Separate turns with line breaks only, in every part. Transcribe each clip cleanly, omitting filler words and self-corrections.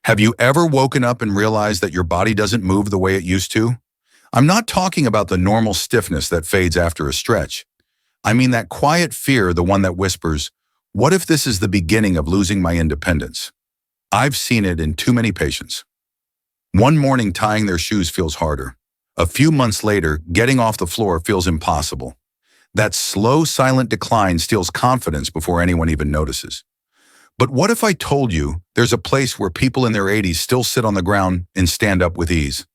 Have you ever woken up and realized that your body doesn't move the way it used to? I'm not talking about the normal stiffness that fades after a stretch. I mean that quiet fear, the one that whispers, what if this is the beginning of losing my independence? I've seen it in too many patients. One morning tying their shoes feels harder. A few months later, getting off the floor feels impossible. That slow, silent decline steals confidence before anyone even notices. But what if I told you there's a place where people in their 80s still sit on the ground and stand up with ease?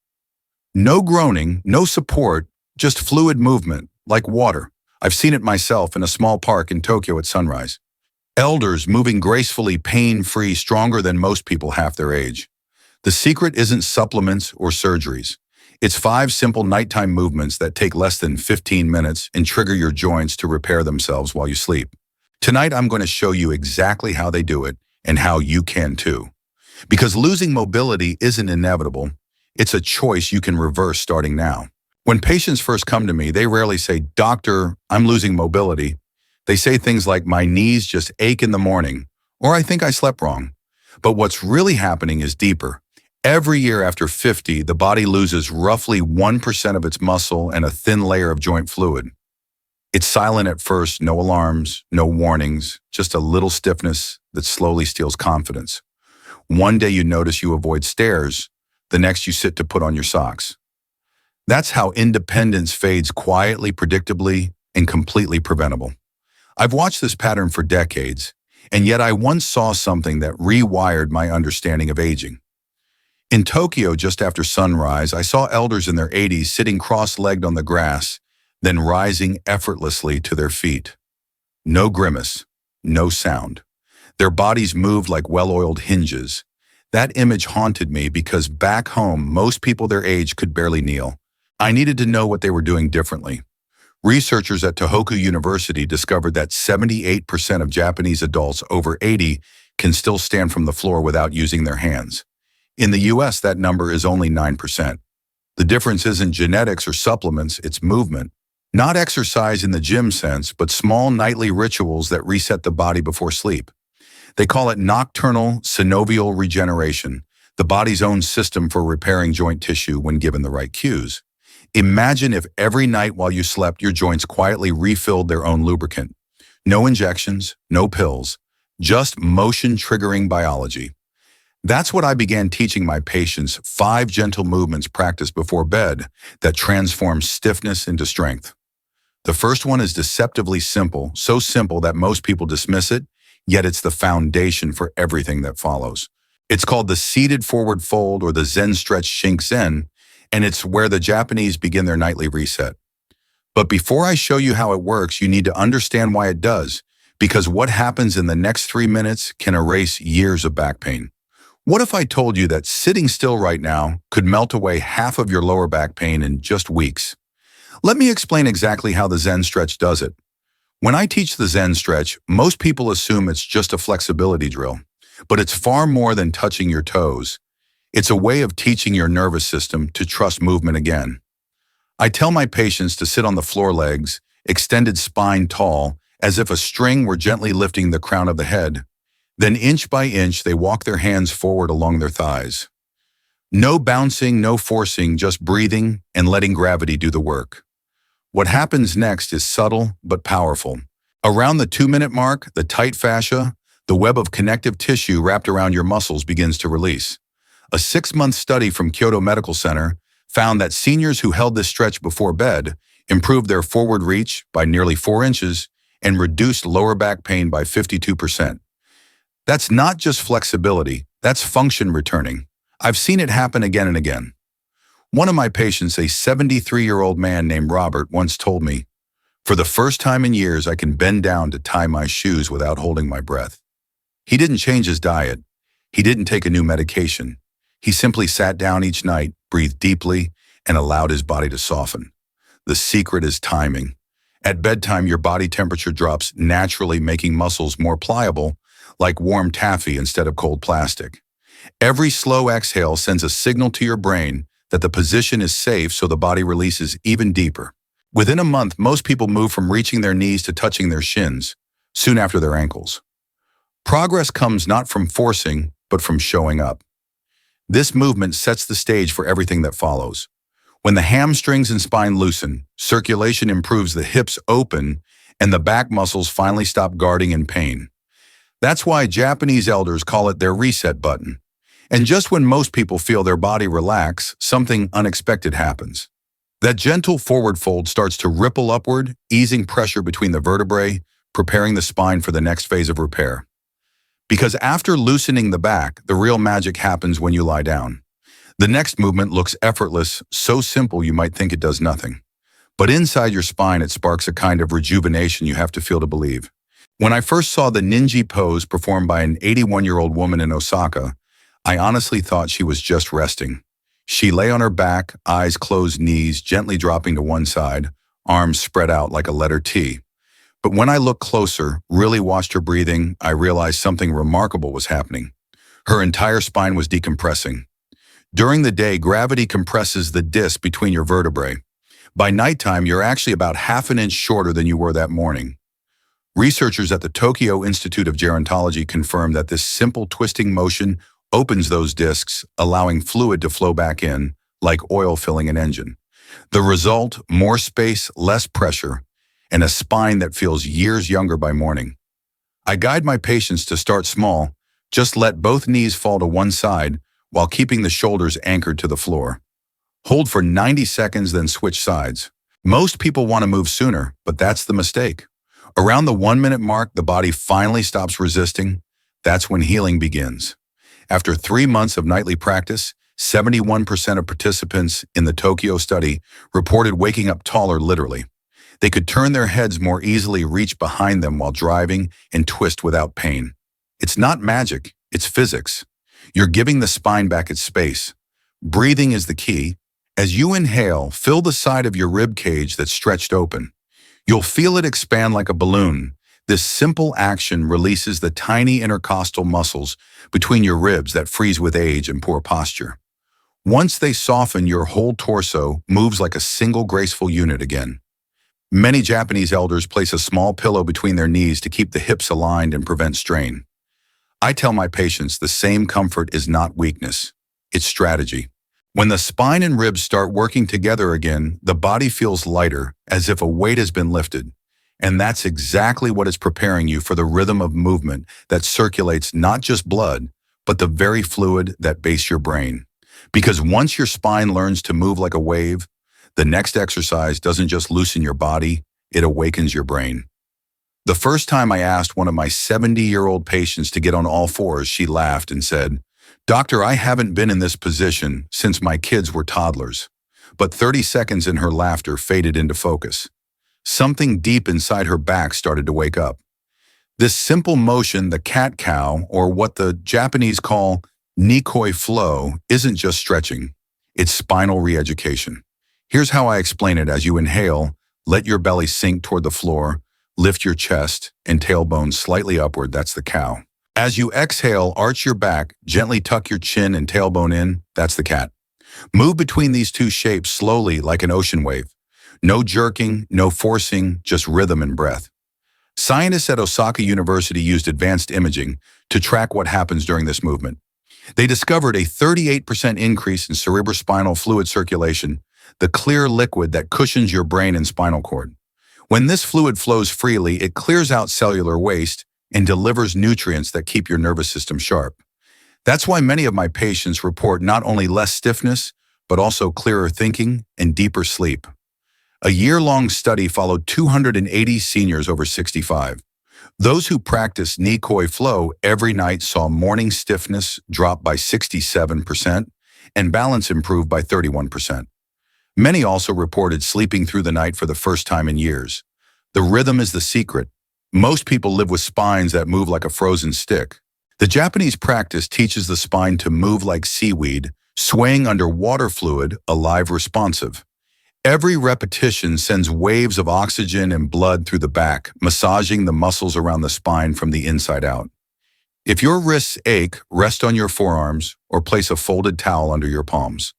No groaning, no support, just fluid movement, like water. I've seen it myself in a small park in Tokyo at sunrise. Elders moving gracefully, pain-free, stronger than most people half their age. The secret isn't supplements or surgeries. It's 5 simple nighttime movements that take less than 15 minutes and trigger your joints to repair themselves while you sleep. Tonight, I'm going to show you exactly how they do it and how you can too. Because losing mobility isn't inevitable. It's a choice you can reverse starting now. When patients first come to me, they rarely say, "Doctor, I'm losing mobility." They say things like, "My knees just ache in the morning," or "I think I slept wrong." But what's really happening is deeper. Every year after 50, the body loses roughly 1% of its muscle and a thin layer of joint fluid. It's silent at first, no alarms, no warnings, just a little stiffness that slowly steals confidence. One day you notice you avoid stairs, the next you sit to put on your socks. That's how independence fades quietly, predictably, and completely preventable. I've watched this pattern for decades, and yet I once saw something that rewired my understanding of aging. In Tokyo, just after sunrise, I saw elders in their 80s sitting cross-legged on the grass, then rising effortlessly to their feet. No grimace, no sound. Their bodies moved like well-oiled hinges. That image haunted me because back home, most people their age could barely kneel. I needed to know what they were doing differently. Researchers at Tohoku University discovered that 78% of Japanese adults over 80 can still stand from the floor without using their hands. In the US, that number is only 9%. The difference isn't genetics or supplements, it's movement. Not exercise in the gym sense, but small nightly rituals that reset the body before sleep. They call it nocturnal synovial regeneration, the body's own system for repairing joint tissue when given the right cues. Imagine if every night while you slept, your joints quietly refilled their own lubricant. No injections, no pills, just motion-triggering biology. That's what I began teaching my patients, 5 gentle movements practiced before bed that transform stiffness into strength. The first one is deceptively simple, so simple that most people dismiss it, yet it's the foundation for everything that follows. It's called the seated forward fold or the Zen stretch Shinken, and it's where the Japanese begin their nightly reset. But before I show you how it works, you need to understand why it does, because what happens in the next 3 minutes can erase years of back pain. What if I told you that sitting still right now could melt away half of your lower back pain in just weeks? Let me explain exactly how the Zen stretch does it. When I teach the Zen stretch, most people assume it's just a flexibility drill, but it's far more than touching your toes. It's a way of teaching your nervous system to trust movement again. I tell my patients to sit on the floor legs, extended spine tall, as if a string were gently lifting the crown of the head. Then inch by inch, they walk their hands forward along their thighs. No bouncing, no forcing, just breathing and letting gravity do the work. What happens next is subtle but powerful. Around the 2-minute mark, the tight fascia, the web of connective tissue wrapped around your muscles begins to release. A 6-month study from Kyoto Medical Center found that seniors who held this stretch before bed improved their forward reach by nearly 4 inches and reduced lower back pain by 52%. That's not just flexibility, that's function returning. I've seen it happen again and again. One of my patients, a 73-year-old man named Robert, once told me, "For the first time in years, I can bend down to tie my shoes without holding my breath." He didn't change his diet. He didn't take a new medication. He simply sat down each night, breathed deeply, and allowed his body to soften. The secret is timing. At bedtime, your body temperature drops naturally, making muscles more pliable, like warm taffy instead of cold plastic. Every slow exhale sends a signal to your brain that the position is safe, so the body releases even deeper. Within a month, most people move from reaching their knees to touching their shins, soon after their ankles. Progress comes not from forcing, but from showing up. This movement sets the stage for everything that follows. When the hamstrings and spine loosen, circulation improves, the hips open, and the back muscles finally stop guarding in pain. That's why Japanese elders call it their reset button. And just when most people feel their body relax, something unexpected happens. That gentle forward fold starts to ripple upward, easing pressure between the vertebrae, preparing the spine for the next phase of repair. Because after loosening the back, the real magic happens when you lie down. The next movement looks effortless, so simple you might think it does nothing. But inside your spine, it sparks a kind of rejuvenation you have to feel to believe. When I first saw the ninja pose performed by an 81-year-old woman in Osaka, I honestly thought she was just resting. She lay on her back, eyes closed, knees gently dropping to one side, arms spread out like a letter T. But when I looked closer, really watched her breathing, I realized something remarkable was happening. Her entire spine was decompressing. During the day, gravity compresses the disc between your vertebrae. By nighttime, you're actually about half an inch shorter than you were that morning. Researchers at the Tokyo Institute of Gerontology confirmed that this simple twisting motion opens those discs, allowing fluid to flow back in, like oil filling an engine. The result, more space, less pressure, and a spine that feels years younger by morning. I guide my patients to start small, just let both knees fall to one side while keeping the shoulders anchored to the floor. Hold for 90 seconds, then switch sides. Most people want to move sooner, but that's the mistake. Around the 1-minute mark, the body finally stops resisting. That's when healing begins. After 3 months of nightly practice, 71% of participants in the Tokyo study reported waking up taller literally. They could turn their heads more easily, reach behind them while driving, and twist without pain. It's not magic, it's physics. You're giving the spine back its space. Breathing is the key. As you inhale, fill the side of your rib cage that's stretched open. You'll feel it expand like a balloon. This simple action releases the tiny intercostal muscles between your ribs that freeze with age and poor posture. Once they soften, your whole torso moves like a single graceful unit again. Many Japanese elders place a small pillow between their knees to keep the hips aligned and prevent strain. I tell my patients the same comfort is not weakness, it's strategy. When the spine and ribs start working together again, the body feels lighter, as if a weight has been lifted. And that's exactly what is preparing you for the rhythm of movement that circulates not just blood, but the very fluid that base your brain. Because once your spine learns to move like a wave, the next exercise doesn't just loosen your body, it awakens your brain. The first time I asked one of my 70-year-old patients to get on all fours, she laughed and said, "Doctor, I haven't been in this position since my kids were toddlers." But 30 seconds in her laughter faded into focus. Something deep inside her back started to wake up. This simple motion, the cat-cow, or what the Japanese call nikoi flow, isn't just stretching. It's spinal re-education. Here's how I explain it. As you inhale, let your belly sink toward the floor, lift your chest and tailbone slightly upward, that's the cow. As you exhale, arch your back, gently tuck your chin and tailbone in, that's the cat. Move between these two shapes slowly like an ocean wave. No jerking, no forcing, just rhythm and breath. Scientists at Osaka University used advanced imaging to track what happens during this movement. They discovered a 38% increase in cerebrospinal fluid circulation, the clear liquid that cushions your brain and spinal cord. When this fluid flows freely, it clears out cellular waste and delivers nutrients that keep your nervous system sharp. That's why many of my patients report not only less stiffness, but also clearer thinking and deeper sleep. A year-long study followed 280 seniors over 65. Those who practiced nikoi flow every night saw morning stiffness drop by 67% and balance improve by 31%. Many also reported sleeping through the night for the first time in years. The rhythm is the secret. Most people live with spines that move like a frozen stick. The Japanese practice teaches the spine to move like seaweed, swaying under water fluid, alive, responsive. Every repetition sends waves of oxygen and blood through the back, massaging the muscles around the spine from the inside out. If your wrists ache, rest on your forearms or place a folded towel under your palms.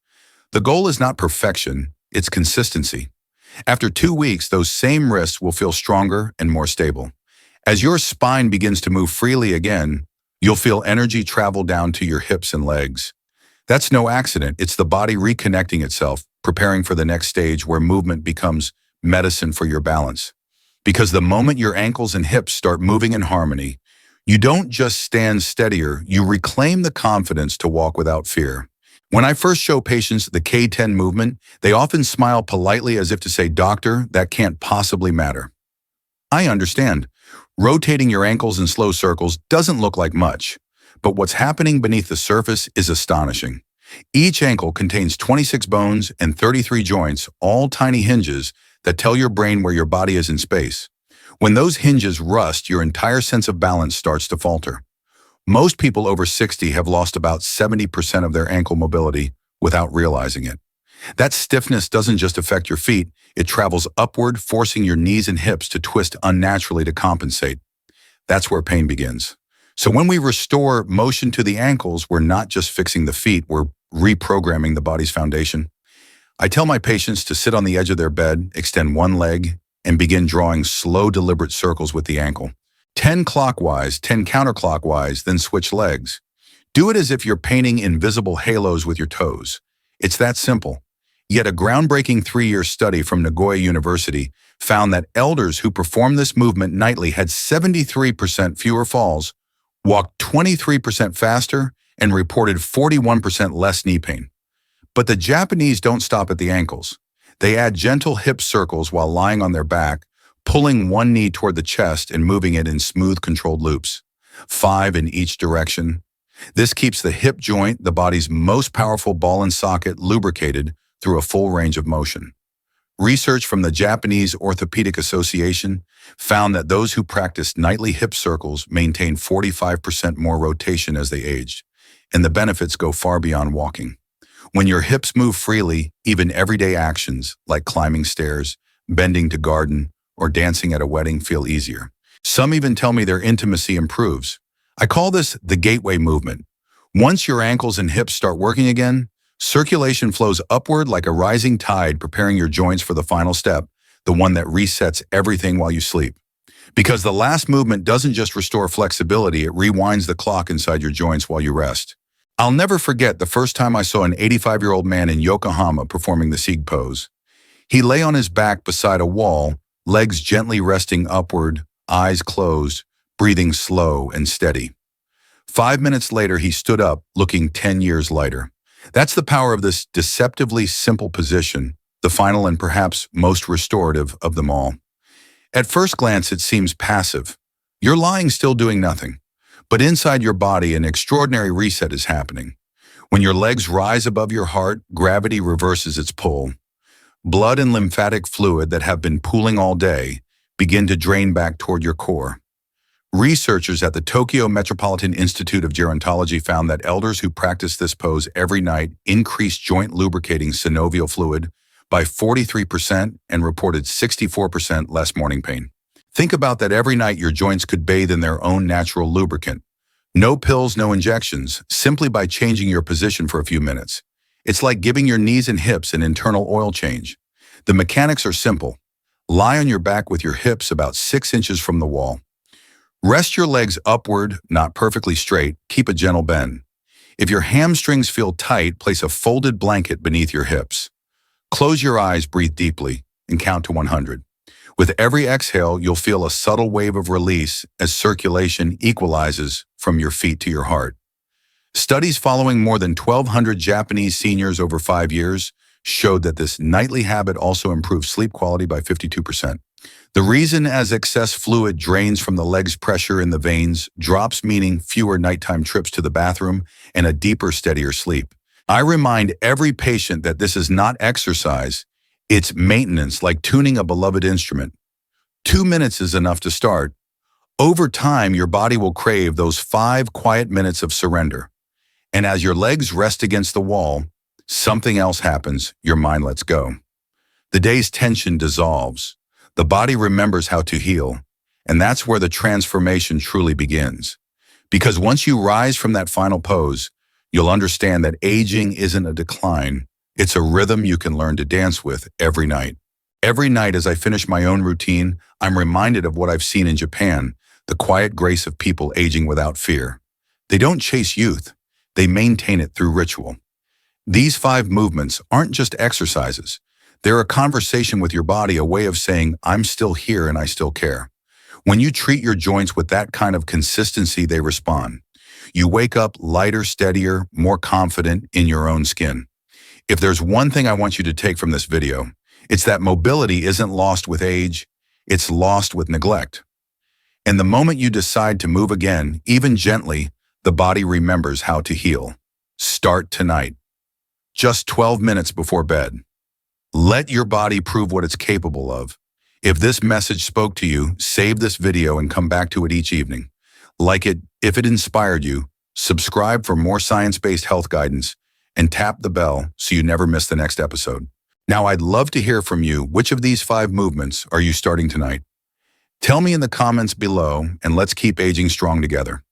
The goal is not perfection, it's consistency. After 2 weeks, those same wrists will feel stronger and more stable. As your spine begins to move freely again, you'll feel energy travel down to your hips and legs. That's no accident. It's the body reconnecting itself, preparing for the next stage where movement becomes medicine for your balance. Because the moment your ankles and hips start moving in harmony, you don't just stand steadier, you reclaim the confidence to walk without fear. When I first show patients the K10 movement, they often smile politely as if to say, "Doctor, that can't possibly matter." I understand. Rotating your ankles in slow circles doesn't look like much, but what's happening beneath the surface is astonishing. Each ankle contains 26 bones and 33 joints, all tiny hinges that tell your brain where your body is in space. When those hinges rust, your entire sense of balance starts to falter. Most people over 60 have lost about 70% of their ankle mobility without realizing it. That stiffness doesn't just affect your feet, it travels upward, forcing your knees and hips to twist unnaturally to compensate. That's where pain begins. So when we restore motion to the ankles, we're not just fixing the feet, we're reprogramming the body's foundation. I tell my patients to sit on the edge of their bed, extend one leg, and begin drawing slow, deliberate circles with the ankle. 10 clockwise, 10 counterclockwise, then switch legs. Do it as if you're painting invisible halos with your toes. It's that simple. Yet a groundbreaking 3-year study from Nagoya University found that elders who performed this movement nightly had 73% fewer falls, walked 23% faster, and reported 41% less knee pain. But the Japanese don't stop at the ankles. They add gentle hip circles while lying on their back, pulling one knee toward the chest and moving it in smooth, controlled loops, 5 in each direction. This keeps the hip joint, the body's most powerful ball and socket, lubricated through a full range of motion. Research from the Japanese Orthopedic Association found that those who practiced nightly hip circles maintained 45% more rotation as they aged, and the benefits go far beyond walking. When your hips move freely, even everyday actions like climbing stairs, bending to garden, or dancing at a wedding feel easier. Some even tell me their intimacy improves. I call this the gateway movement. Once your ankles and hips start working again, circulation flows upward like a rising tide, preparing your joints for the final step, the one that resets everything while you sleep. Because the last movement doesn't just restore flexibility, it rewinds the clock inside your joints while you rest. I'll never forget the first time I saw an 85-year-old man in Yokohama performing the Sieg pose. He lay on his back beside a wall, legs gently resting upward, eyes closed, breathing slow and steady. 5 minutes later, he stood up, looking 10 years lighter. That's the power of this deceptively simple position, the final and perhaps most restorative of them all. At first glance, it seems passive. You're lying still doing nothing. But inside your body, an extraordinary reset is happening. When your legs rise above your heart, gravity reverses its pull. Blood and lymphatic fluid that have been pooling all day begin to drain back toward your core. Researchers at the Tokyo Metropolitan Institute of Gerontology found that elders who practiced this pose every night increased joint lubricating synovial fluid by 43% and reported 64% less morning pain. Think about that. Every night your joints could bathe in their own natural lubricant. No pills, no injections, simply by changing your position for a few minutes. It's like giving your knees and hips an internal oil change. The mechanics are simple. Lie on your back with your hips about 6 inches from the wall. Rest your legs upward, not perfectly straight. Keep a gentle bend. If your hamstrings feel tight, place a folded blanket beneath your hips. Close your eyes, breathe deeply, and count to 100. With every exhale, you'll feel a subtle wave of release as circulation equalizes from your feet to your heart. Studies following more than 1,200 Japanese seniors over 5 years showed that this nightly habit also improved sleep quality by 52%. The reason, as excess fluid drains from the legs, pressure in the veins drops, meaning fewer nighttime trips to the bathroom and a deeper, steadier sleep. I remind every patient that this is not exercise, it's maintenance, like tuning a beloved instrument. 2 minutes is enough to start. Over time, your body will crave those 5 quiet minutes of surrender. And as your legs rest against the wall, something else happens. Your mind lets go. The day's tension dissolves. The body remembers how to heal. And that's where the transformation truly begins. Because once you rise from that final pose, you'll understand that aging isn't a decline. It's a rhythm you can learn to dance with every night. Every night as I finish my own routine, I'm reminded of what I've seen in Japan, the quiet grace of people aging without fear. They don't chase youth. They maintain it through ritual. These 5 movements aren't just exercises. They're a conversation with your body, a way of saying, I'm still here and I still care. When you treat your joints with that kind of consistency, they respond. You wake up lighter, steadier, more confident in your own skin. If there's one thing I want you to take from this video, it's that mobility isn't lost with age, it's lost with neglect. And the moment you decide to move again, even gently, the body remembers how to heal. Start tonight, just 12 minutes before bed. Let your body prove what it's capable of. If this message spoke to you, save this video and come back to it each evening. Like it if it inspired you, subscribe for more science-based health guidance, and tap the bell so you never miss the next episode. Now, I'd love to hear from you. Which of these 5 movements are you starting tonight? Tell me in the comments below, and let's keep aging strong together.